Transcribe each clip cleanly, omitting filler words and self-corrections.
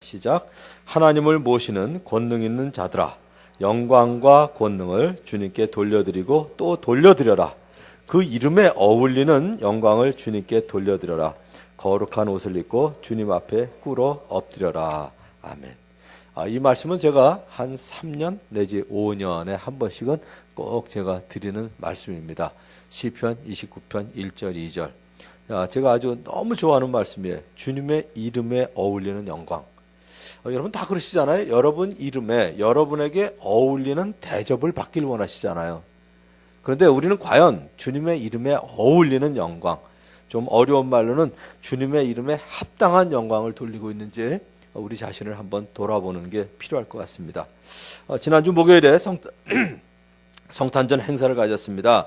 시작. 하나님을 모시는 권능 있는 자들아, 영광과 권능을 주님께 돌려드리고 또 돌려드려라. 그 이름에 어울리는 영광을 주님께 돌려드려라. 거룩한 옷을 입고 주님 앞에 꿇어 엎드려라. 아멘. 이 말씀은 제가 한 3년 내지 5년에 한 번씩은 꼭 제가 드리는 말씀입니다. 시편 29편 1절 2절. 제가 아주 너무 좋아하는 말씀이에요. 주님의 이름에 어울리는 영광. 여러분 다 그러시잖아요. 여러분 이름에 여러분에게 어울리는 대접을 받길 원하시잖아요. 그런데 우리는 과연 주님의 이름에 어울리는 영광, 좀 어려운 말로는 주님의 이름에 합당한 영광을 돌리고 있는지 우리 자신을 한번 돌아보는 게 필요할 것 같습니다. 지난주 목요일에 성탄절 행사를 가졌습니다.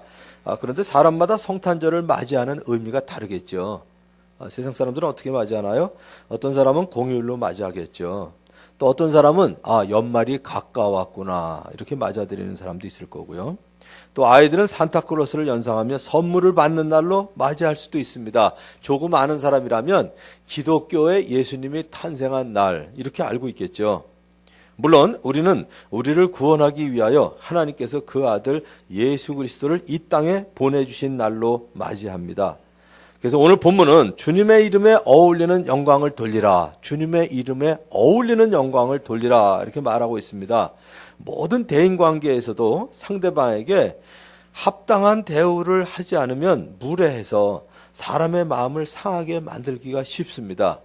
그런데 사람마다 성탄절을 맞이하는 의미가 다르겠죠. 세상 사람들은 어떻게 맞이하나요? 어떤 사람은 공휴일로 맞이하겠죠. 또 어떤 사람은 연말이 가까웠구나 이렇게 맞아들이는 사람도 있을 거고요. 또 아이들은 산타클로스를 연상하며 선물을 받는 날로 맞이할 수도 있습니다. 조금 아는 사람이라면 기독교의 예수님이 탄생한 날 이렇게 알고 있겠죠. 물론 우리는 우리를 구원하기 위하여 하나님께서 그 아들 예수 그리스도를 이 땅에 보내주신 날로 맞이합니다. 그래서 오늘 본문은 주님의 이름에 어울리는 영광을 돌리라, 주님의 이름에 어울리는 영광을 돌리라 이렇게 말하고 있습니다. 모든 대인관계에서도 상대방에게 합당한 대우를 하지 않으면 무례해서 사람의 마음을 상하게 만들기가 쉽습니다.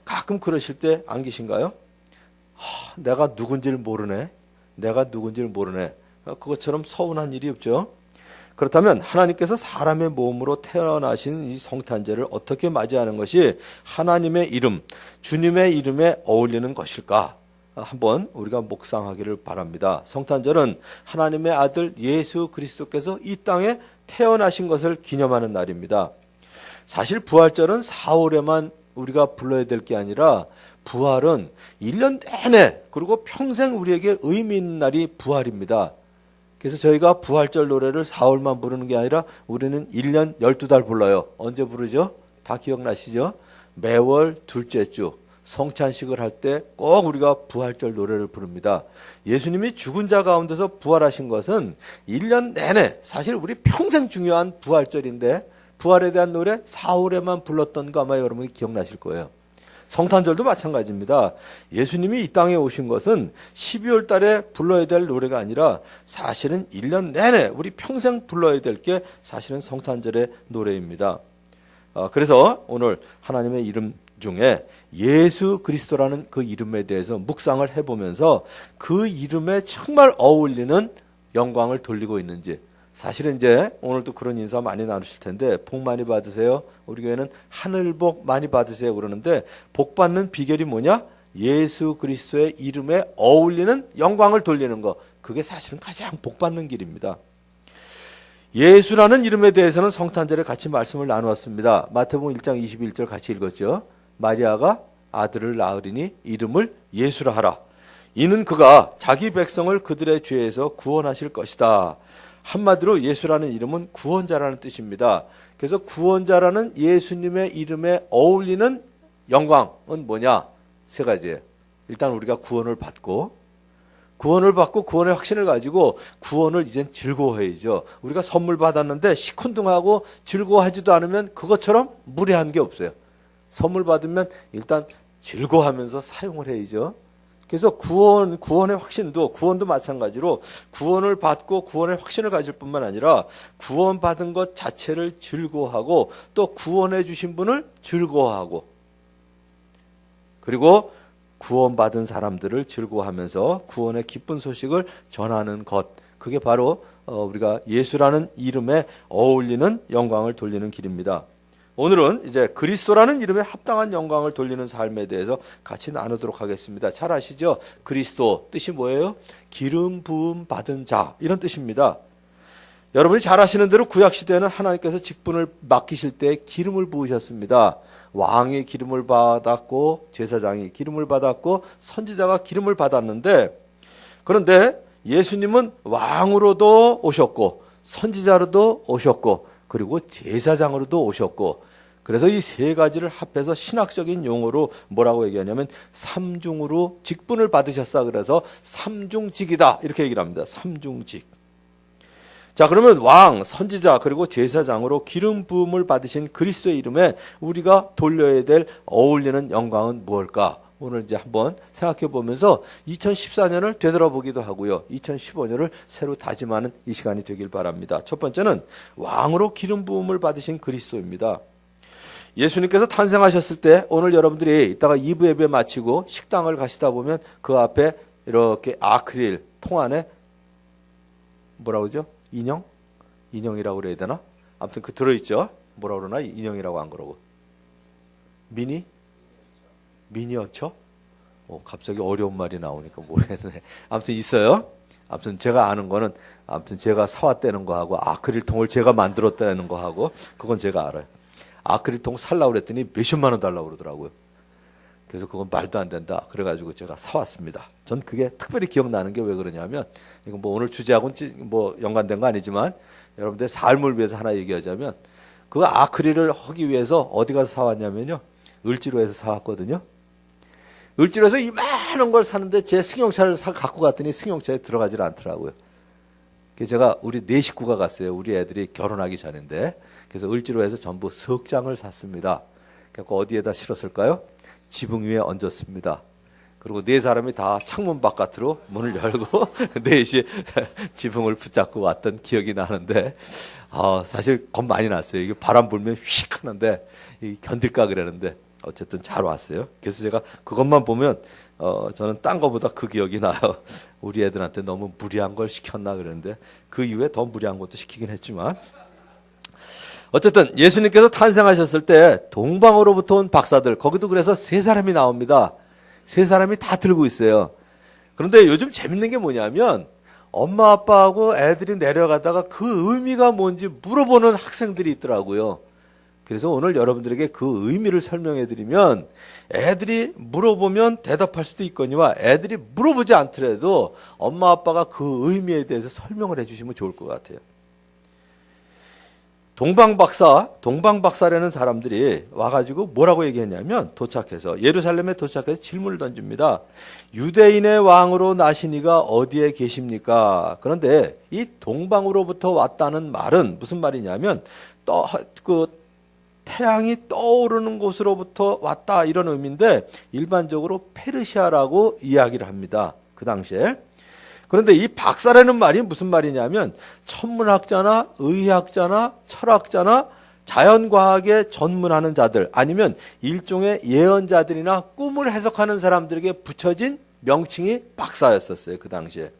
가끔 그러실 때 안 계신가요? 내가 누군지를 모르네. 그것처럼 서운한 일이 없죠. 그렇다면 하나님께서 사람의 몸으로 태어나신 이 성탄절을 어떻게 맞이하는 것이 하나님의 이름, 주님의 이름에 어울리는 것일까? 한번 우리가 묵상하기를 바랍니다. 성탄절은 하나님의 아들 예수 그리스도께서 이 땅에 태어나신 것을 기념하는 날입니다. 사실 부활절은 4월에만 우리가 불러야 될 게 아니라 부활은 1년 내내 그리고 평생 우리에게 의미 있는 날이 부활입니다. 그래서 저희가 부활절 노래를 4월만 부르는 게 아니라 우리는 1년 12달 불러요. 언제 부르죠? 다 기억나시죠? 매월 둘째 주 성찬식을 할 때 꼭 우리가 부활절 노래를 부릅니다. 예수님이 죽은 자 가운데서 부활하신 것은 1년 내내 사실 우리 평생 중요한 부활절인데 부활에 대한 노래 4월에만 불렀던 거 아마 여러분이 기억나실 거예요. 성탄절도 마찬가지입니다. 예수님이 이 땅에 오신 것은 12월 달에 불러야 될 노래가 아니라 사실은 1년 내내 우리 평생 불러야 될 게 사실은 성탄절의 노래입니다. 그래서 오늘 하나님의 이름 중에 예수 그리스도라는 그 이름에 대해서 묵상을 해보면서 그 이름에 정말 어울리는 영광을 돌리고 있는지, 사실은 이제 오늘도 그런 인사 많이 나누실 텐데 복 많이 받으세요. 우리 교회는 하늘복 많이 받으세요 그러는데 복 받는 비결이 뭐냐? 예수 그리스도의 이름에 어울리는 영광을 돌리는 거. 그게 사실은 가장 복 받는 길입니다. 예수라는 이름에 대해서는 성탄절에 같이 말씀을 나누었습니다. 마태복음 1장 21절 같이 읽었죠. 마리아가 아들을 낳으리니 이름을 예수라 하라. 이는 그가 자기 백성을 그들의 죄에서 구원하실 것이다. 한마디로 예수라는 이름은 구원자라는 뜻입니다. 그래서 구원자라는 예수님의 이름에 어울리는 영광은 뭐냐? 세 가지예요. 일단 우리가 구원을 받고 구원의 확신을 가지고 구원을 이젠 즐거워해야죠. 우리가 선물 받았는데 시큰둥하고 즐거워하지도 않으면 그것처럼 무례한 게 없어요. 선물 받으면 일단 즐거워하면서 사용을 해야죠. 그래서 구원의 확신도, 구원도 마찬가지로 구원을 받고 구원의 확신을 가질 뿐만 아니라 구원받은 것 자체를 즐거워하고 또 구원해 주신 분을 즐거워하고 그리고 구원받은 사람들을 즐거워하면서 구원의 기쁜 소식을 전하는 것. 그게 바로 우리가 예수라는 이름에 어울리는 영광을 돌리는 길입니다. 오늘은 이제 그리스도라는 이름에 합당한 영광을 돌리는 삶에 대해서 같이 나누도록 하겠습니다. 잘 아시죠? 그리스도 뜻이 뭐예요? 기름 부음 받은 자 이런 뜻입니다. 여러분이 잘 아시는 대로 구약시대에는 하나님께서 직분을 맡기실 때 기름을 부으셨습니다. 왕이 기름을 받았고 제사장이 기름을 받았고 선지자가 기름을 받았는데, 그런데 예수님은 왕으로도 오셨고 선지자로도 오셨고 그리고 제사장으로도 오셨고, 그래서 이 세 가지를 합해서 신학적인 용어로 뭐라고 얘기하냐면 삼중으로 직분을 받으셨어. 그래서 삼중직이다 이렇게 얘기를 합니다. 삼중직. 자, 그러면 왕, 선지자 그리고 제사장으로 기름 부음을 받으신 그리스도의 이름에 우리가 돌려야 될 어울리는 영광은 무엇일까? 오늘 이제 한번 생각해 보면서 2014년을 되돌아보기도 하고요. 2015년을 새로 다짐하는 이 시간이 되길 바랍니다. 첫 번째는 왕으로 기름 부음을 받으신 그리스도입니다. 예수님께서 탄생하셨을 때 오늘 여러분들이 이따가 2부 예배 마치고 식당을 가시다 보면 그 앞에 이렇게 아크릴 통 안에 뭐라고 그러죠? 인형이라고 그래야 되나? 아무튼 그 들어있죠. 뭐라고 그러나? 인형이라고 안 그러고. 미니어처? 갑자기 어려운 말이 나오니까 모르겠네. 아무튼 있어요. 아무튼 제가 아는 거는 아무튼 제가 사왔다는 거하고 아크릴통을 제가 만들었다는 거하고 그건 제가 알아요. 아크릴통 살라고 그랬더니 몇십만 원 달라고 그러더라고요. 그래서 그건 말도 안 된다. 그래가지고 제가 사왔습니다. 전 그게 특별히 기억나는 게 왜 그러냐면 이건 뭐 오늘 주제하고는 뭐 연관된 거 아니지만 여러분들 삶을 위해서 하나 얘기하자면 그 아크릴을 하기 위해서 어디 가서 사왔냐면요. 을지로에서 사왔거든요. 을지로에서 이 많은 걸 사는데 제 승용차를 갖고 갔더니 승용차에 들어가질 않더라고요. 그래서 제가 우리 네 식구가 갔어요. 우리 애들이 결혼하기 전인데. 그래서 을지로에서 전부 석장을 샀습니다. 그래서 어디에다 실었을까요? 지붕 위에 얹었습니다. 그리고 네 사람이 다 창문 바깥으로 문을 열고 4시에 지붕을 붙잡고 왔던 기억이 나는데 사실 겁 많이 났어요. 이게 바람 불면 휙 하는데 견딜까 그랬는데 어쨌든 잘 왔어요. 그래서 제가 그것만 보면 저는 딴 거보다 그 기억이 나요. 우리 애들한테 너무 무리한 걸 시켰나 그랬는데 그 이후에 더 무리한 것도 시키긴 했지만 어쨌든 예수님께서 탄생하셨을 때 동방으로부터 온 박사들 거기도 그래서 3사람이 나옵니다. 3사람이 다 들고 있어요. 그런데 요즘 재밌는 게 뭐냐면 엄마 아빠하고 애들이 내려가다가 그 의미가 뭔지 물어보는 학생들이 있더라고요. 그래서 오늘 여러분들에게 그 의미를 설명해 드리면 애들이 물어보면 대답할 수도 있거니와 애들이 물어보지 않더라도 엄마 아빠가 그 의미에 대해서 설명을 해 주시면 좋을 것 같아요. 동방박사라는 사람들이 와가지고 뭐라고 얘기했냐면 예루살렘에 도착해서 질문을 던집니다. 유대인의 왕으로 나신 이가 어디에 계십니까? 그런데 이 동방으로부터 왔다는 말은 무슨 말이냐면 태양이 떠오르는 곳으로부터 왔다 이런 의미인데 일반적으로 페르시아라고 이야기를 합니다. 그 당시에. 그런데 이 박사라는 말이 무슨 말이냐면 천문학자나 의학자나 철학자나 자연과학에 전문하는 자들 아니면 일종의 예언자들이나 꿈을 해석하는 사람들에게 붙여진 명칭이 박사였었어요. 그 당시에.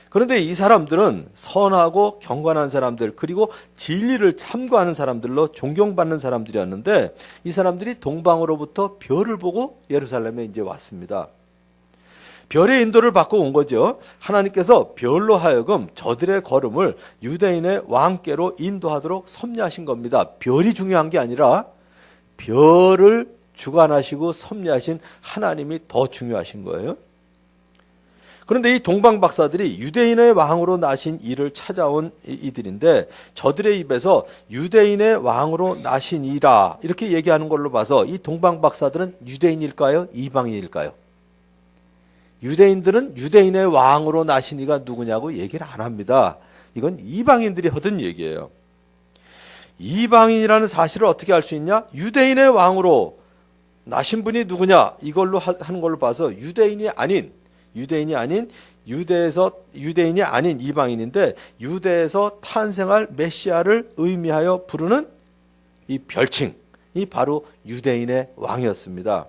그런데 이 사람들은 선하고 경건한 사람들 그리고 진리를 참고하는 사람들로 존경받는 사람들이었는데 이 사람들이 동방으로부터 별을 보고 예루살렘에 이제 왔습니다. 별의 인도를 받고 온 거죠. 하나님께서 별로 하여금 저들의 걸음을 유대인의 왕께로 인도하도록 섭리하신 겁니다. 별이 중요한 게 아니라 별을 주관하시고 섭리하신 하나님이 더 중요하신 거예요. 그런데 이 동방 박사들이 유대인의 왕으로 나신 이를 찾아온 이들인데 저들의 입에서 유대인의 왕으로 나신 이라 이렇게 얘기하는 걸로 봐서 이 동방 박사들은 유대인일까요? 이방인일까요? 유대인들은 유대인의 왕으로 나신 이가 누구냐고 얘기를 안 합니다. 이건 이방인들이 하던 얘기예요. 이방인이라는 사실을 어떻게 알 수 있냐? 유대인의 왕으로 나신 분이 누구냐? 이걸로 하는 걸로 봐서 유대인이 아닌 이방인인데 유대에서 탄생할 메시아를 의미하여 부르는 이 별칭이 바로 유대인의 왕이었습니다.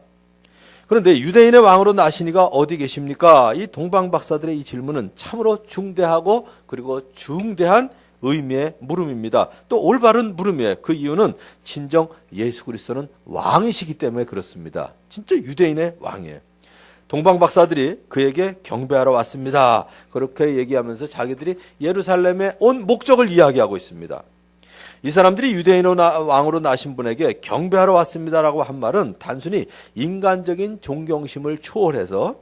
그런데 유대인의 왕으로 나신 이가 어디 계십니까? 이 동방 박사들의 이 질문은 참으로 중대하고 그리고 중대한 의미의 물음입니다. 또 올바른 물음이에요. 그 이유는 진정 예수 그리스도는 왕이시기 때문에 그렇습니다. 진짜 유대인의 왕이에요. 동방 박사들이 그에게 경배하러 왔습니다. 그렇게 얘기하면서 자기들이 예루살렘에 온 목적을 이야기하고 있습니다. 이 사람들이 유대인의 왕으로 나신 분에게 경배하러 왔습니다라고 한 말은 단순히 인간적인 존경심을 초월해서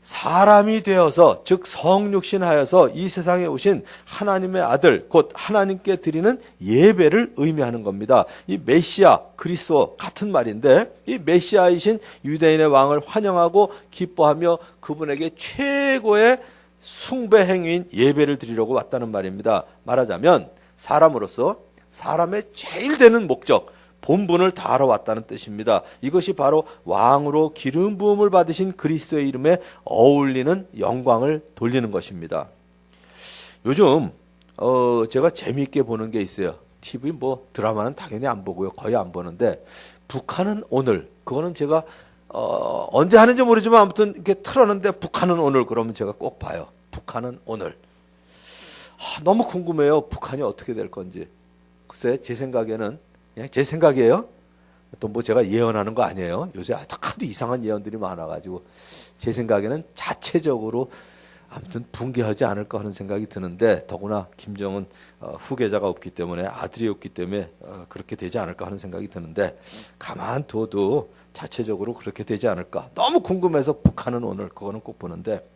사람이 되어서 즉 성육신하여서 이 세상에 오신 하나님의 아들 곧 하나님께 드리는 예배를 의미하는 겁니다. 이 메시아 그리스도 같은 말인데 이 메시아이신 유대인의 왕을 환영하고 기뻐하며 그분에게 최고의 숭배 행위인 예배를 드리려고 왔다는 말입니다. 말하자면 사람으로서 사람의 제일 되는 목적 본분을 다하러 왔다는 뜻입니다. 이것이 바로 왕으로 기름 부음을 받으신 그리스도의 이름에 어울리는 영광을 돌리는 것입니다. 요즘 제가 재미있게 보는 게 있어요. TV 뭐 드라마는 당연히 안 보고요. 거의 안 보는데 북한은 오늘 그거는 제가 언제 하는지 모르지만 아무튼 이렇게 틀었는데 북한은 오늘 그러면 제가 꼭 봐요. 북한은 오늘. 너무 궁금해요. 북한이 어떻게 될 건지. 글쎄 제 생각에는 그냥 제 생각이에요. 또 뭐 제가 예언하는 거 아니에요. 요새 하도 이상한 예언들이 많아가지고 제 생각에는 자체적으로 아무튼 붕괴하지 않을까 하는 생각이 드는데 더구나 김정은 후계자가 없기 때문에 아들이 없기 때문에 그렇게 되지 않을까 하는 생각이 드는데 가만 둬도 자체적으로 그렇게 되지 않을까. 너무 궁금해서 북한은 오늘 그거는 꼭 보는데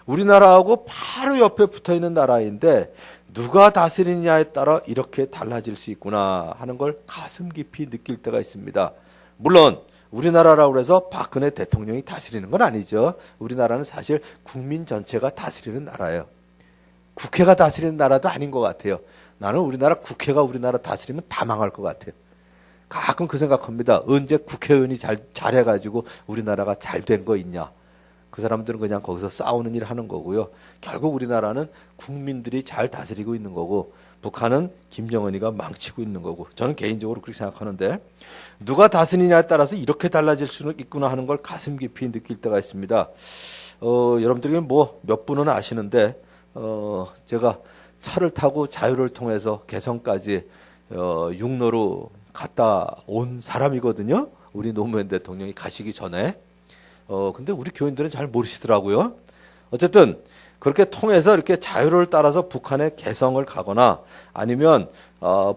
우리나라하고 바로 옆에 붙어있는 나라인데 누가 다스리느냐에 따라 이렇게 달라질 수 있구나 하는 걸 가슴 깊이 느낄 때가 있습니다. 물론 우리나라라고 해서 박근혜 대통령이 다스리는 건 아니죠. 우리나라는 사실 국민 전체가 다스리는 나라예요. 국회가 다스리는 나라도 아닌 것 같아요. 나는 우리나라 국회가 우리나라 다스리면 다 망할 것 같아요. 가끔 그 생각합니다. 언제 국회의원이 잘해가지고 우리나라가 잘 된 거 있냐. 그 사람들은 그냥 거기서 싸우는 일 하는 거고요. 결국 우리나라는 국민들이 잘 다스리고 있는 거고 북한은 김정은이가 망치고 있는 거고 저는 개인적으로 그렇게 생각하는데 누가 다스리냐에 따라서 이렇게 달라질 수는 있구나 하는 걸 가슴 깊이 느낄 때가 있습니다. 여러분들이 뭐 몇 분은 아시는데 제가 차를 타고 자유를 통해서 개성까지 육로로 갔다 온 사람이거든요. 우리 노무현 대통령이 가시기 전에. 근데 우리 교인들은 잘 모르시더라고요. 어쨌든 그렇게 통해서 이렇게 자유를 따라서 북한의 개성을 가거나 아니면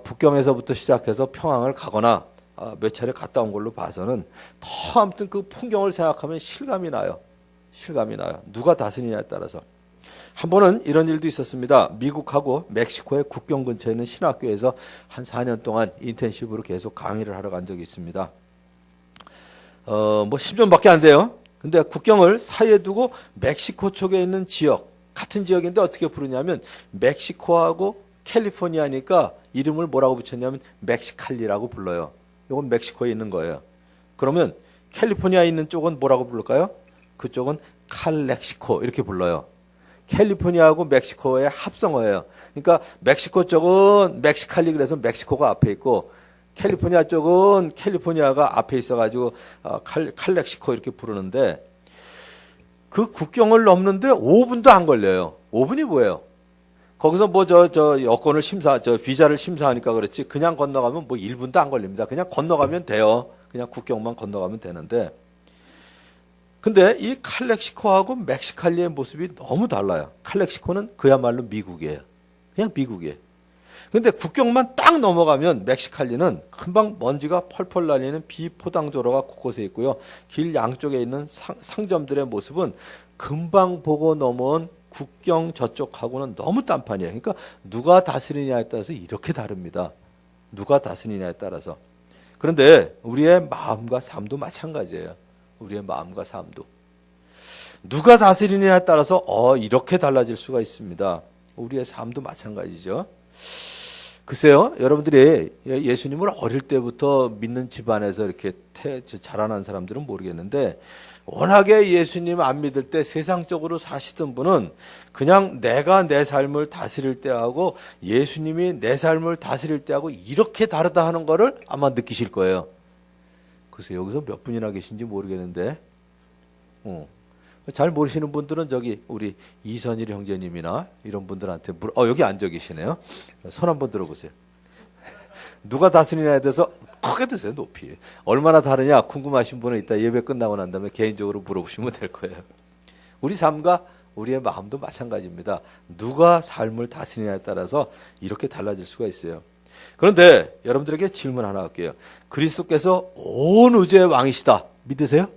북경에서부터 시작해서 평양을 가거나 몇 차례 갔다 온 걸로 봐서는 더 아무튼 그 풍경을 생각하면 실감이 나요. 실감이 나요. 누가 다스리냐에 따라서. 한 번은 이런 일도 있었습니다. 미국하고 멕시코의 국경 근처에 있는 신학교에서 한 4년 동안 인텐시브로 계속 강의를 하러 간 적이 있습니다. 뭐 10년밖에 안 돼요. 근데 국경을 사이에 두고 멕시코 쪽에 있는 지역, 같은 지역인데 어떻게 부르냐면 멕시코하고 캘리포니아니까 이름을 뭐라고 붙였냐면 멕시칼리라고 불러요. 이건 멕시코에 있는 거예요. 그러면 캘리포니아에 있는 쪽은 뭐라고 부를까요? 그쪽은 칼렉시코 이렇게 불러요. 캘리포니아하고 멕시코의 합성어예요. 그러니까 멕시코 쪽은 멕시칼리 그래서 멕시코가 앞에 있고 캘리포니아 쪽은 캘리포니아가 앞에 있어가지고 칼렉시코 이렇게 부르는데 그 국경을 넘는데 5분도 안 걸려요. 5분이 뭐예요? 거기서 뭐 여권을 비자를 심사하니까 그렇지 그냥 건너가면 뭐 1분도 안 걸립니다. 그냥 건너가면 돼요. 그냥 국경만 건너가면 되는데 근데 이 칼렉시코하고 멕시칼리의 모습이 너무 달라요. 칼렉시코는 그야말로 미국이에요. 그냥 미국이에요. 근데 국경만 딱 넘어가면 멕시칼리는 금방 먼지가 펄펄 날리는 비포장도로가 곳곳에 있고요. 길 양쪽에 있는 상점들의 모습은 금방 보고 넘어온 국경 저쪽하고는 너무 딴판이에요. 그러니까 누가 다스리냐에 따라서 이렇게 다릅니다. 누가 다스리냐에 따라서. 그런데 우리의 마음과 삶도 마찬가지예요. 우리의 마음과 삶도. 누가 다스리냐에 따라서 이렇게 달라질 수가 있습니다. 우리의 삶도 마찬가지죠. 글쎄요, 여러분들이 예수님을 어릴 때부터 믿는 집안에서 이렇게 자라난 사람들은 모르겠는데 워낙에 예수님 안 믿을 때 세상적으로 사시던 분은 그냥 내가 내 삶을 다스릴 때하고 예수님이 내 삶을 다스릴 때하고 이렇게 다르다 하는 거를 아마 느끼실 거예요. 글쎄 여기서 몇 분이나 계신지 모르겠는데 잘 모르시는 분들은 저기 우리 이선일 형제님이나 이런 분들한테 여기 앉아 계시네요. 손 한번 들어보세요. 누가 다스리냐에 대해서 크게 드세요. 높이. 얼마나 다르냐 궁금하신 분은 이따 예배 끝나고 난 다음에 개인적으로 물어보시면 될 거예요. 우리 삶과 우리의 마음도 마찬가지입니다. 누가 삶을 다스리냐에 따라서 이렇게 달라질 수가 있어요. 그런데 여러분들에게 질문 하나 할게요. 그리스도께서 온 우주의 왕이시다. 믿으세요?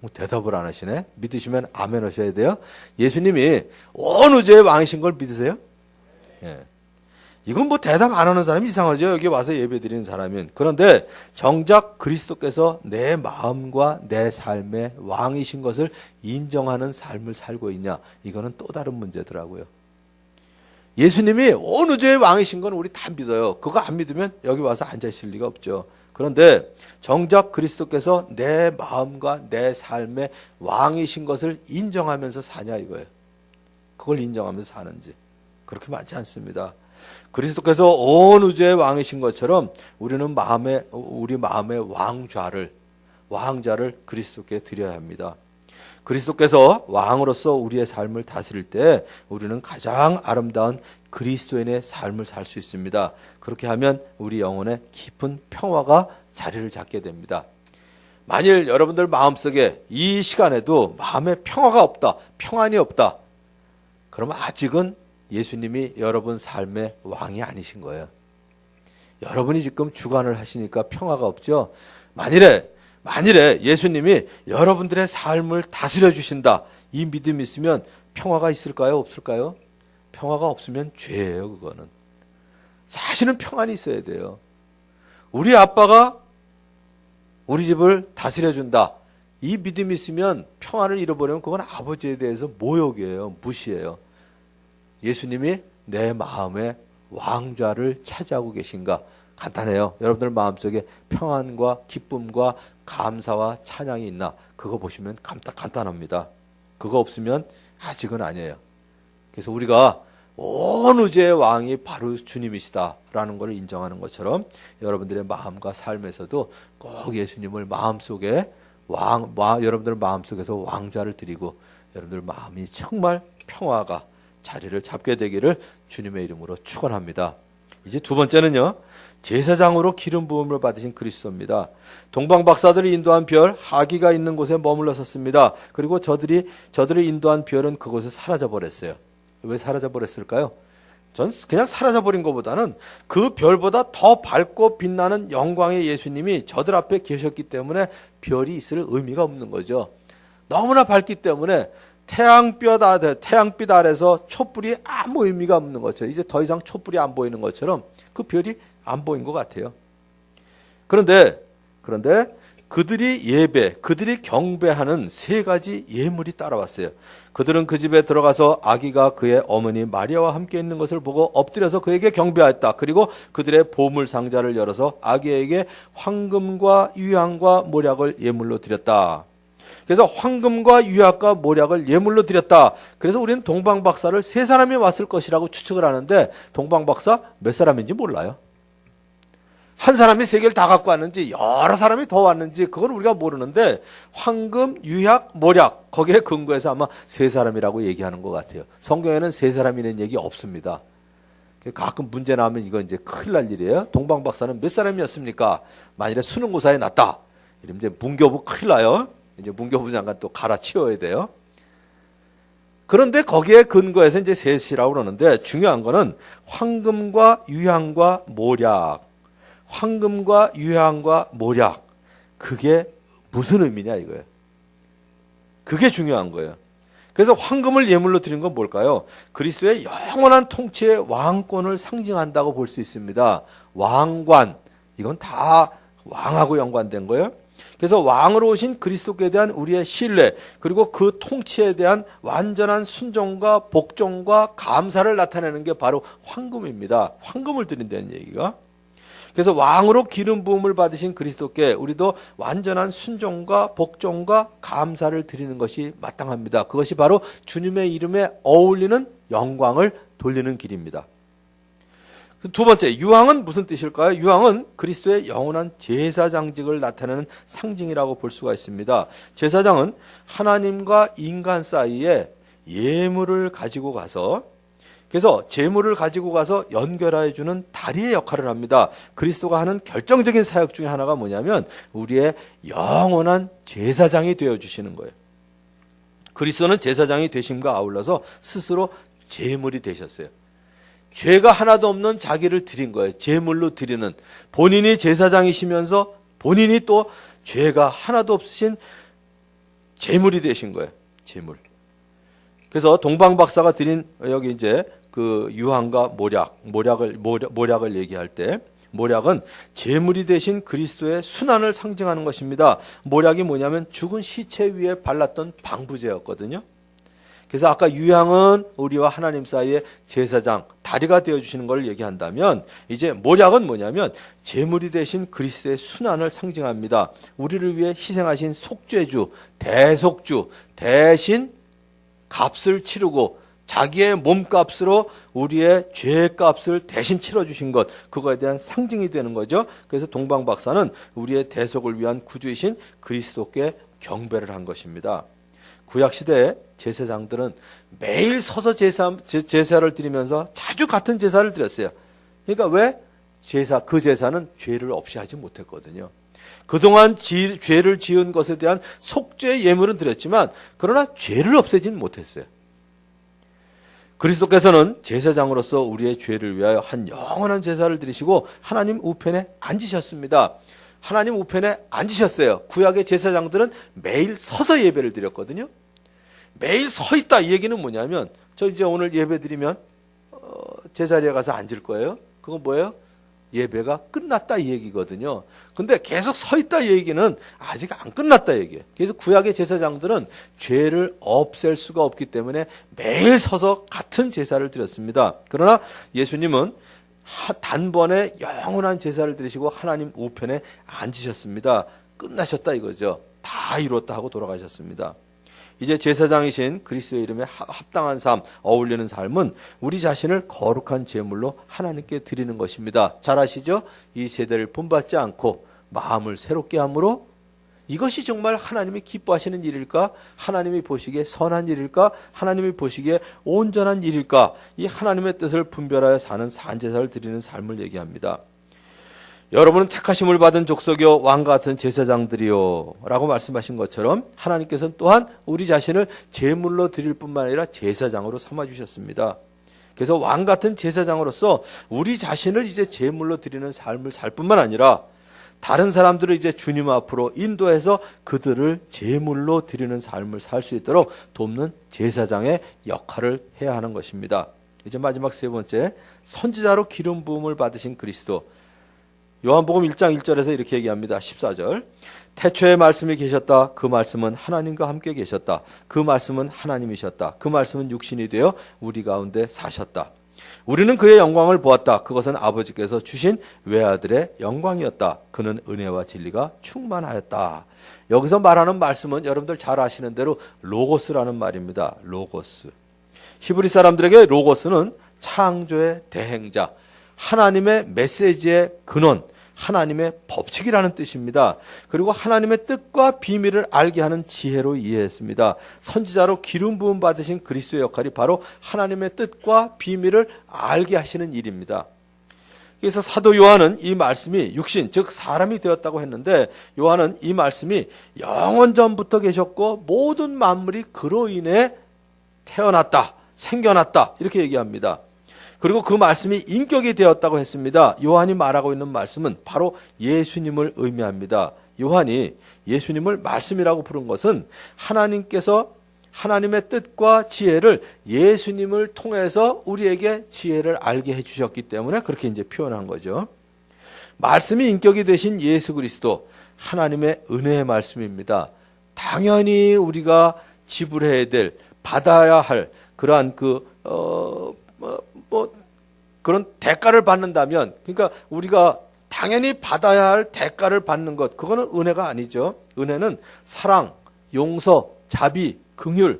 대답을 안 하시네. 믿으시면 아멘 하셔야 돼요. 예수님이 온 우주의 왕이신 걸 믿으세요? 예. 이건 뭐 대답 안 하는 사람이 이상하죠. 여기 와서 예배 드리는 사람은. 그런데 정작 그리스도께서 내 마음과 내 삶의 왕이신 것을 인정하는 삶을 살고 있냐. 이거는 또 다른 문제더라고요. 예수님이 온 우주의 왕이신 건 우리 다 믿어요. 그거 안 믿으면 여기 와서 앉아 있을 리가 없죠. 그런데 정작 그리스도께서 내 마음과 내 삶의 왕이신 것을 인정하면서 사냐 이거예요. 그걸 인정하면서 사는지. 그렇게 많지 않습니다. 그리스도께서 온 우주의 왕이신 것처럼 우리는 우리 마음의 왕좌를 그리스도께 드려야 합니다. 그리스도께서 왕으로서 우리의 삶을 다스릴 때 우리는 가장 아름다운 그리스도인의 삶을 살 수 있습니다. 그렇게 하면 우리 영혼에 깊은 평화가 자리를 잡게 됩니다. 만일 여러분들 마음속에 이 시간에도 마음에 평화가 없다, 평안이 없다, 그러면 아직은 예수님이 여러분 삶의 왕이 아니신 거예요. 여러분이 지금 주관을 하시니까 평화가 없죠. 만일에 예수님이 여러분들의 삶을 다스려 주신다, 이 믿음이 있으면 평화가 있을까요? 없을까요? 평화가 없으면 죄예요. 그거는 사실은 평안이 있어야 돼요. 우리 아빠가 우리 집을 다스려 준다, 이 믿음이 있으면 평안을 잃어버리면 그건 아버지에 대해서 모욕이에요. 무시예요. 예수님이 내 마음의 왕좌를 차지하고 계신가? 간단해요. 여러분들 마음속에 평안과 기쁨과 감사와 찬양이 있나? 그거 보시면 간단합니다. 그거 없으면 아직은 아니에요. 그래서 우리가 온 우주의 왕이 바로 주님이시다라는 걸 인정하는 것처럼 여러분들의 마음과 삶에서도 꼭 예수님을 마음속에 여러분들 마음속에서 왕좌를 드리고 여러분들 마음이 정말 평화가 자리를 잡게 되기를 주님의 이름으로 축원합니다. 이제 두 번째는요, 제사장으로 기름 부음을 받으신 그리스도입니다. 동방 박사들이 인도한 별 하기가 있는 곳에 머물러 섰습니다. 그리고 저들이 인도한 별은 그곳에 사라져 버렸어요. 왜 사라져 버렸을까요? 전 그냥 사라져 버린 것보다는 그 별보다 더 밝고 빛나는 영광의 예수님이 저들 앞에 계셨기 때문에 별이 있을 의미가 없는 거죠. 너무나 밝기 때문에 태양빛 아래서 촛불이 아무 의미가 없는 것처럼, 이제 더 이상 촛불이 안 보이는 것처럼 그 별이 안 보인 것 같아요. 그런데 그들이 경배하는 세 가지 예물이 따라왔어요. 그들은 그 집에 들어가서 아기가 그의 어머니 마리아와 함께 있는 것을 보고 엎드려서 그에게 경배하였다. 그리고 그들의 보물 상자를 열어서 아기에게 황금과 유향과 모략을 예물로 드렸다. 그래서 황금과 유약과 모략을 예물로 드렸다. 그래서 우리는 동방박사를 세 사람이 왔을 것이라고 추측을 하는데 동방박사 몇 사람인지 몰라요. 한 사람이 세 개를 다 갖고 왔는지 여러 사람이 더 왔는지 그건 우리가 모르는데 황금, 유약, 모략 거기에 근거해서 아마 세 사람이라고 얘기하는 것 같아요. 성경에는 세 사람이라는 얘기 없습니다. 가끔 문제 나오면 이건 이제 큰일 날 일이에요. 동방박사는 몇 사람이었습니까? 만일에 수능고사에 났다. 이러면 이제 문교부 큰일 나요. 이제 문교부 장관 또 갈아치워야 돼요. 그런데 거기에 근거해서 이제 셋이라고 그러는데 중요한 거는 황금과 유향과 모략. 황금과 유향과 모략. 그게 무슨 의미냐 이거예요. 그게 중요한 거예요. 그래서 황금을 예물로 드린 건 뭘까요? 그리스도의 영원한 통치의 왕권을 상징한다고 볼 수 있습니다. 왕관. 이건 다 왕하고 연관된 거예요. 그래서 왕으로 오신 그리스도께 대한 우리의 신뢰, 그리고 그 통치에 대한 완전한 순종과 복종과 감사를 나타내는 게 바로 황금입니다. 황금을 드린다는 얘기가. 그래서 왕으로 기름 부음을 받으신 그리스도께 우리도 완전한 순종과 복종과 감사를 드리는 것이 마땅합니다. 그것이 바로 주님의 이름에 어울리는 영광을 돌리는 길입니다. 두 번째, 유황은 무슨 뜻일까요? 유황은 그리스도의 영원한 제사장직을 나타내는 상징이라고 볼 수가 있습니다. 제사장은 하나님과 인간 사이에 예물을 가지고 가서, 그래서 제물을 가지고 가서 연결해 주는 다리의 역할을 합니다. 그리스도가 하는 결정적인 사역 중에 하나가 뭐냐면 우리의 영원한 제사장이 되어 주시는 거예요. 그리스도는 제사장이 되심과 아울러서 스스로 제물이 되셨어요. 죄가 하나도 없는 자기를 드린 거예요. 제물로 드리는. 본인이 제사장이시면서 본인이 또 죄가 하나도 없으신 제물이 되신 거예요. 제물. 그래서 동방 박사가 드린 여기 이제 그 유황과 모략을 얘기할 때 모략은 제물이 되신 그리스도의 순환을 상징하는 것입니다. 모략이 뭐냐면 죽은 시체 위에 발랐던 방부제였거든요. 그래서 아까 유향은 우리와 하나님 사이의 제사장, 다리가 되어주시는 걸 얘기한다면 이제 모략은 뭐냐면 제물이 되신 그리스도의 순환을 상징합니다. 우리를 위해 희생하신 속죄주, 대속주 대신 값을 치르고 자기의 몸값으로 우리의 죄값을 대신 치러주신 것, 그거에 대한 상징이 되는 거죠. 그래서 동방박사는 우리의 대속을 위한 구주이신 그리스도께 경배를 한 것입니다. 구약시대에 제사장들은 매일 서서 제사를 드리면서 자주 같은 제사를 드렸어요. 그러니까 왜? 그 제사는 죄를 없이 하지 못했거든요. 그동안 죄를 지은 것에 대한 속죄 예물은 드렸지만 그러나 죄를 없애진 못했어요. 그리스도께서는 제사장으로서 우리의 죄를 위하여 한 영원한 제사를 드리시고 하나님 우편에 앉으셨습니다. 하나님 우편에 앉으셨어요. 구약의 제사장들은 매일 서서 예배를 드렸거든요. 매일 서 있다 이 얘기는 뭐냐면 저 이제 오늘 예배 드리면 제자리에 가서 앉을 거예요. 그건 뭐예요? 예배가 끝났다 이 얘기거든요. 근데 계속 서 있다 이 얘기는 아직 안 끝났다 얘기예요. 그래서 구약의 제사장들은 죄를 없앨 수가 없기 때문에 매일 서서 같은 제사를 드렸습니다. 그러나 예수님은 단번에 영원한 제사를 드리시고 하나님 우편에 앉으셨습니다. 끝나셨다 이거죠. 다 이뤘다 하고 돌아가셨습니다. 이제 제사장이신 그리스도의 이름에 합당한 삶, 어울리는 삶은 우리 자신을 거룩한 제물로 하나님께 드리는 것입니다. 잘 아시죠? 이 세대를 본받지 않고 마음을 새롭게 함으로 이것이 정말 하나님이 기뻐하시는 일일까? 하나님이 보시기에 선한 일일까? 하나님이 보시기에 온전한 일일까? 이 하나님의 뜻을 분별하여 사는 산제사를 드리는 삶을 얘기합니다. 여러분은 택하심을 받은 족속이요 왕과 같은 제사장들이요 라고 말씀하신 것처럼 하나님께서는 또한 우리 자신을 제물로 드릴 뿐만 아니라 제사장으로 삼아주셨습니다. 그래서 왕 같은 제사장으로서 우리 자신을 이제 제물로 드리는 삶을 살 뿐만 아니라 다른 사람들을 이제 주님 앞으로 인도해서 그들을 제물로 드리는 삶을 살 수 있도록 돕는 제사장의 역할을 해야 하는 것입니다. 이제 마지막 세 번째, 선지자로 기름 부음을 받으신 그리스도. 요한복음 1장 1절에서 이렇게 얘기합니다. 14절. 태초에 말씀이 계셨다. 그 말씀은 하나님과 함께 계셨다. 그 말씀은 하나님이셨다. 그 말씀은 육신이 되어 우리 가운데 사셨다. 우리는 그의 영광을 보았다. 그것은 아버지께서 주신 외아들의 영광이었다. 그는 은혜와 진리가 충만하였다. 여기서 말하는 말씀은 여러분들 잘 아시는 대로 로고스라는 말입니다. 로고스. 히브리 사람들에게 로고스는 창조의 대행자, 하나님의 메시지의 근원, 하나님의 법칙이라는 뜻입니다. 그리고 하나님의 뜻과 비밀을 알게 하는 지혜로 이해했습니다. 선지자로 기름 부음 받으신 그리스도의 역할이 바로 하나님의 뜻과 비밀을 알게 하시는 일입니다. 그래서 사도 요한은 이 말씀이 육신, 즉 사람이 되었다고 했는데 요한은 이 말씀이 영원 전부터 계셨고 모든 만물이 그로 인해 태어났다, 생겨났다 이렇게 얘기합니다. 그리고 그 말씀이 인격이 되었다고 했습니다. 요한이 말하고 있는 말씀은 바로 예수님을 의미합니다. 요한이 예수님을 말씀이라고 부른 것은 하나님께서 하나님의 뜻과 지혜를 예수님을 통해서 우리에게 지혜를 알게 해주셨기 때문에 그렇게 이제 표현한 거죠. 말씀이 인격이 되신 예수 그리스도, 하나님의 은혜의 말씀입니다. 당연히 우리가 지불해야 될, 받아야 할 그러한 그런 대가를 받는다면, 그러니까 우리가 당연히 받아야 할 대가를 받는 것, 그거는 은혜가 아니죠. 은혜는 사랑, 용서, 자비, 긍휼,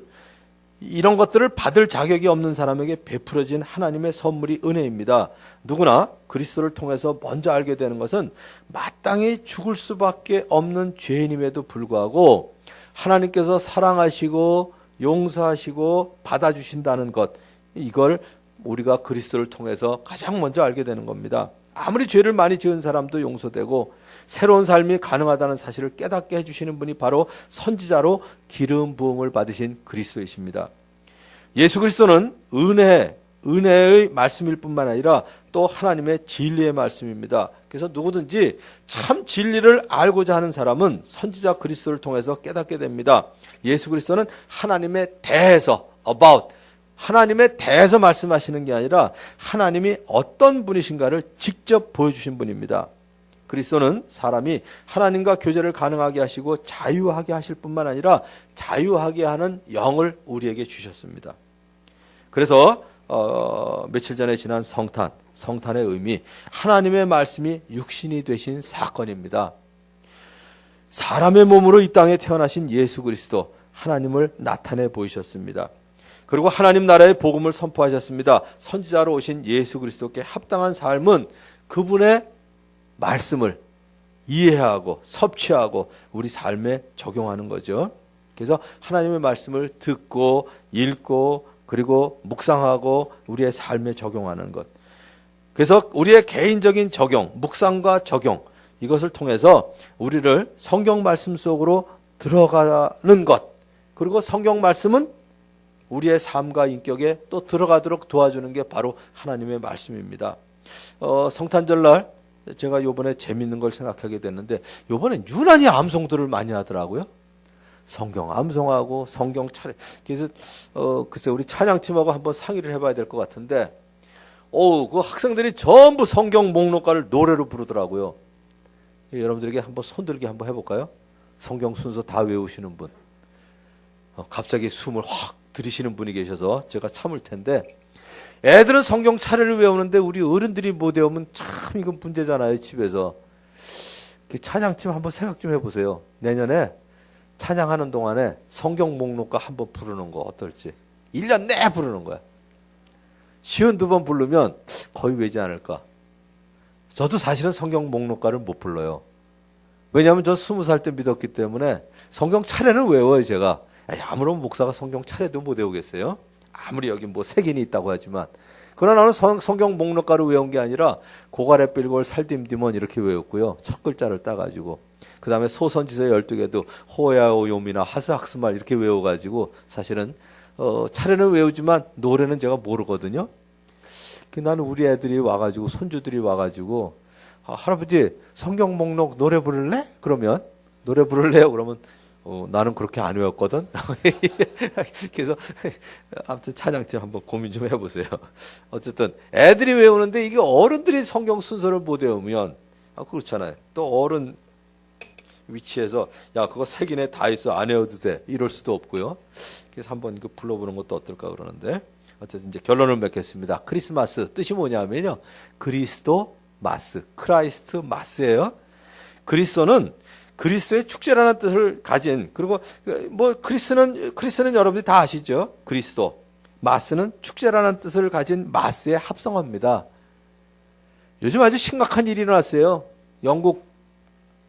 이런 것들을 받을 자격이 없는 사람에게 베풀어진 하나님의 선물이 은혜입니다. 누구나 그리스도를 통해서 먼저 알게 되는 것은 마땅히 죽을 수밖에 없는 죄인임에도 불구하고 하나님께서 사랑하시고 용서하시고 받아주신다는 것, 이걸 우리가 그리스도를 통해서 가장 먼저 알게 되는 겁니다. 아무리 죄를 많이 지은 사람도 용서되고 새로운 삶이 가능하다는 사실을 깨닫게 해주시는 분이 바로 선지자로 기름 부음을 받으신 그리스도이십니다. 예수 그리스도는 은혜, 은혜의 말씀일 뿐만 아니라 또 하나님의 진리의 말씀입니다. 그래서 누구든지 참 진리를 알고자 하는 사람은 선지자 그리스도를 통해서 깨닫게 됩니다. 예수 그리스도는 하나님에 대해서 about 하나님에 대해서 말씀하시는 게 아니라 하나님이 어떤 분이신가를 직접 보여주신 분입니다. 그리스도는 사람이 하나님과 교제를 가능하게 하시고 자유하게 하실 뿐만 아니라 자유하게 하는 영을 우리에게 주셨습니다. 그래서 며칠 전에 지난 성탄의 의미, 하나님의 말씀이 육신이 되신 사건입니다. 사람의 몸으로 이 땅에 태어나신 예수 그리스도, 하나님을 나타내 보이셨습니다. 그리고 하나님 나라의 복음을 선포하셨습니다. 선지자로 오신 예수 그리스도께 합당한 삶은 그분의 말씀을 이해하고 섭취하고 우리 삶에 적용하는 거죠. 그래서 하나님의 말씀을 듣고 읽고 그리고 묵상하고 우리의 삶에 적용하는 것. 그래서 우리의 개인적인 적용, 묵상과 적용, 이것을 통해서 우리를 성경 말씀 속으로 들어가는 것. 그리고 성경 말씀은 우리의 삶과 인격에 또 들어가도록 도와주는 게 바로 하나님의 말씀입니다. 성탄절날 제가 요번에 재밌는 걸 생각하게 됐는데, 요번엔 유난히 암송들을 많이 하더라고요. 성경 암송하고 성경 차례. 그래서 글쎄 우리 찬양팀하고 한번 상의를 해봐야 될 것 같은데, 그 학생들이 전부 성경 목록가를 노래로 부르더라고요. 여러분들에게 한번 손들기 한번 해볼까요? 성경 순서 다 외우시는 분. 갑자기 숨을 확 들이시는 분이 계셔서 제가 참을 텐데, 애들은 성경 차례를 외우는데 우리 어른들이 못 외우면 참 이건 문제잖아요, 집에서. 찬양팀 한번 생각 좀 해보세요. 내년에 찬양하는 동안에 성경 목록가 한번 부르는 거 어떨지. 1년 내 부르는 거야. 52번 부르면 거의 외지 않을까. 저도 사실은 성경 목록가를 못 불러요. 왜냐하면 저 20살 때 믿었기 때문에 성경 차례는 외워요, 제가. 아무런 목사가 성경 차례도 못 외우겠어요? 아무리 여기 뭐 색인이 있다고 하지만. 그러나 나는 성경 목록가를 외운 게 아니라 고가래 빌골 살딤디몬 이렇게 외웠고요. 첫 글자를 따가지고. 그 다음에 소선지서 12개도 호야오 요미나 하스학스말 이렇게 외워가지고 사실은 차례는 외우지만 노래는 제가 모르거든요. 나는 우리 애들이 와가지고 손주들이 와가지고 할아버지 성경 목록 노래 부를래? 그러면 노래 부를래요? 그러면 나는 그렇게 안 외웠거든. 그래서 아무튼 찬양팀 한번 고민 좀 해보세요. 어쨌든 애들이 외우는데 이게 어른들이 성경 순서를 못 외우면 그렇잖아요. 또 어른 위치에서 야 그거 색인에 다 있어 안 외워도 돼 이럴 수도 없고요. 그래서 한번 이거 불러보는 것도 어떨까 그러는데 어쨌든 이제 결론을 맺겠습니다. 크리스마스 뜻이 뭐냐면요, 그리스도 마스, 크라이스트 마스예요. 그리스도는 그리스도의 축제라는 뜻을 가진, 그리고 뭐 크리스는 여러분들이 다 아시죠? 그리스도. 마스는 축제라는 뜻을 가진 마스의 합성어입니다. 요즘 아주 심각한 일이 일어났어요. 영국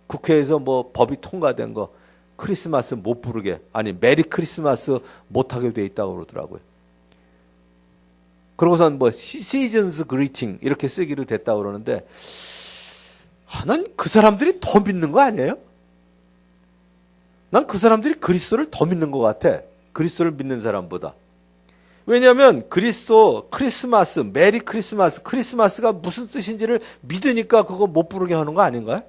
국회에서 뭐 법이 통과된 거 크리스마스 못 부르게, 아니 메리 크리스마스 못하게 돼 있다고 그러더라고요. 그러고선 뭐 시즌스 그리팅 이렇게 쓰기로 됐다고 그러는데, 난 그 사람들이 더 믿는 거 아니에요? 난 그 사람들이 그리스도를 더 믿는 것 같아. 그리스도를 믿는 사람보다. 왜냐하면 그리스도, 크리스마스, 메리 크리스마스, 크리스마스가 무슨 뜻인지를 믿으니까 그거 못 부르게 하는 거 아닌가요?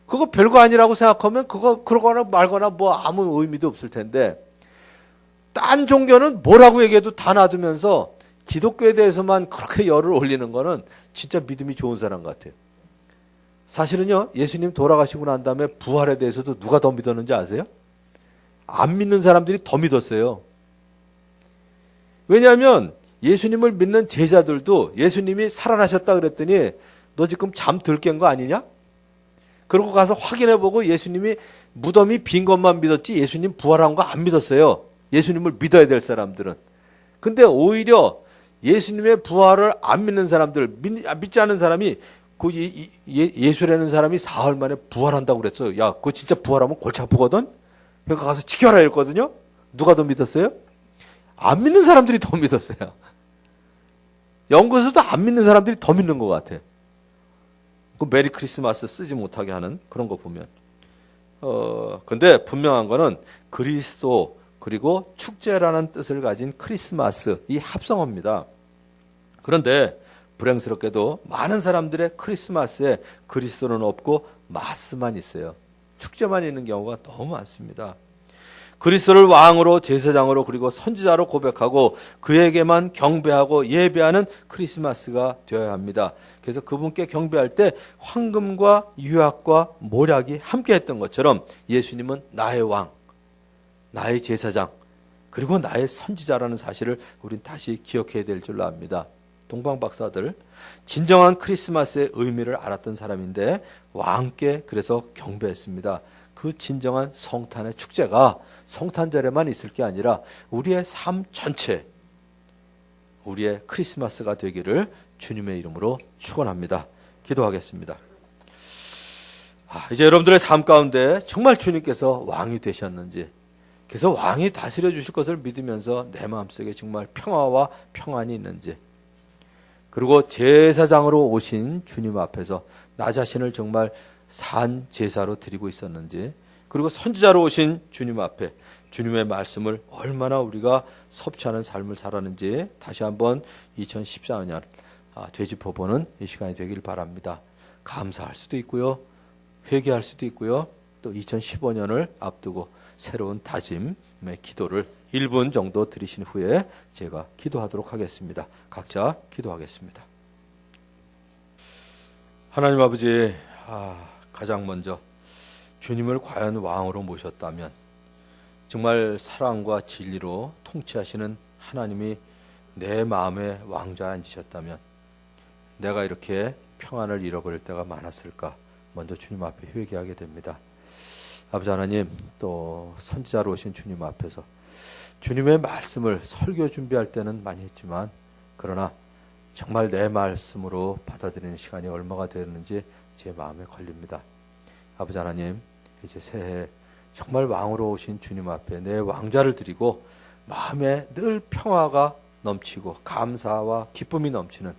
그거 별거 아니라고 생각하면 그거 그러거나 말거나 뭐 아무 의미도 없을 텐데, 딴 종교는 뭐라고 얘기해도 다 놔두면서 기독교에 대해서만 그렇게 열을 올리는 거는 진짜 믿음이 좋은 사람 같아요. 사실은요, 예수님 돌아가시고 난 다음에 부활에 대해서도 누가 더 믿었는지 아세요? 안 믿는 사람들이 더 믿었어요. 왜냐하면 예수님을 믿는 제자들도 예수님이 살아나셨다 그랬더니 너 지금 잠 덜 깬 거 아니냐? 그러고 가서 확인해보고 예수님이 무덤이 빈 것만 믿었지 예수님 부활한 거 안 믿었어요. 예수님을 믿어야 될 사람들은. 근데 오히려 예수님의 부활을 안 믿는 사람들, 믿지 않는 사람이 예수라는 사람이 사흘 만에 부활한다고 그랬어요. 야, 그거 진짜 부활하면 골치 아프거든? 그러니까 가서 지켜라 했거든요? 누가 더 믿었어요? 안 믿는 사람들이 더 믿었어요. 영국에서도 안 믿는 사람들이 더 믿는 것 같아. 그 메리 크리스마스 쓰지 못하게 하는 그런 거 보면. 근데 분명한 거는 그리스도, 그리고 축제라는 뜻을 가진 크리스마스, 이 합성어입니다. 그런데 불행스럽게도 많은 사람들의 크리스마스에 그리스도는 없고 마스만 있어요. 축제만 있는 경우가 너무 많습니다. 그리스도를 왕으로, 제사장으로, 그리고 선지자로 고백하고 그에게만 경배하고 예배하는 크리스마스가 되어야 합니다. 그래서 그분께 경배할 때 황금과 유약과 모략이 함께 했던 것처럼 예수님은 나의 왕, 나의 제사장, 그리고 나의 선지자라는 사실을 우린 다시 기억해야 될 줄로 압니다. 동방 박사들, 진정한 크리스마스의 의미를 알았던 사람인데 왕께 그래서 경배했습니다. 그 진정한 성탄의 축제가 성탄절에만 있을 게 아니라 우리의 삶 전체, 우리의 크리스마스가 되기를 주님의 이름으로 축원합니다. 기도하겠습니다. 이제 여러분들의 삶 가운데 정말 주님께서 왕이 되셨는지, 그래서 왕이 다스려 주실 것을 믿으면서 내 마음속에 정말 평화와 평안이 있는지, 그리고 제사장으로 오신 주님 앞에서 나 자신을 정말 산 제사로 드리고 있었는지, 그리고 선지자로 오신 주님 앞에 주님의 말씀을 얼마나 우리가 섭취하는 삶을 살았는지 다시 한번 2014년 되짚어보는 이 시간이 되길 바랍니다. 감사할 수도 있고요, 회개할 수도 있고요, 또 2015년을 앞두고 새로운 다짐의 기도를 1분 정도 드리신 후에 제가 기도하도록 하겠습니다. 각자 기도하겠습니다. 하나님 아버지, 가장 먼저 주님을 과연 왕으로 모셨다면, 정말 사랑과 진리로 통치하시는 하나님이 내 마음의 왕좌에 앉으셨다면 내가 이렇게 평안을 잃어버릴 때가 많았을까? 먼저 주님 앞에 회개하게 됩니다. 아버지 하나님, 또 선지자로 오신 주님 앞에서 주님의 말씀을 설교 준비할 때는 많이 했지만, 그러나 정말 내 말씀으로 받아들이는 시간이 얼마가 되었는지 제 마음에 걸립니다. 아버지 하나님, 이제 새해 정말 왕으로 오신 주님 앞에 내 왕좌를 드리고 마음에 늘 평화가 넘치고 감사와 기쁨이 넘치는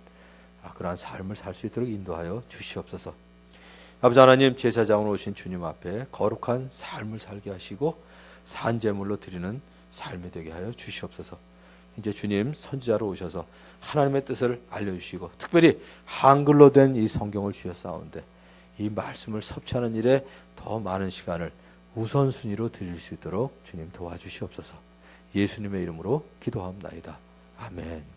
그러한 삶을 살 수 있도록 인도하여 주시옵소서. 아버지 하나님, 제사장으로 오신 주님 앞에 거룩한 삶을 살게 하시고 산제물로 드리는 삶이 되게 하여 주시옵소서. 이제 주님 선지자로 오셔서 하나님의 뜻을 알려주시고, 특별히 한글로 된 이 성경을 주셨사온데 이 말씀을 섭취하는 일에 더 많은 시간을 우선순위로 드릴 수 있도록 주님 도와주시옵소서. 예수님의 이름으로 기도하옵나이다. 아멘.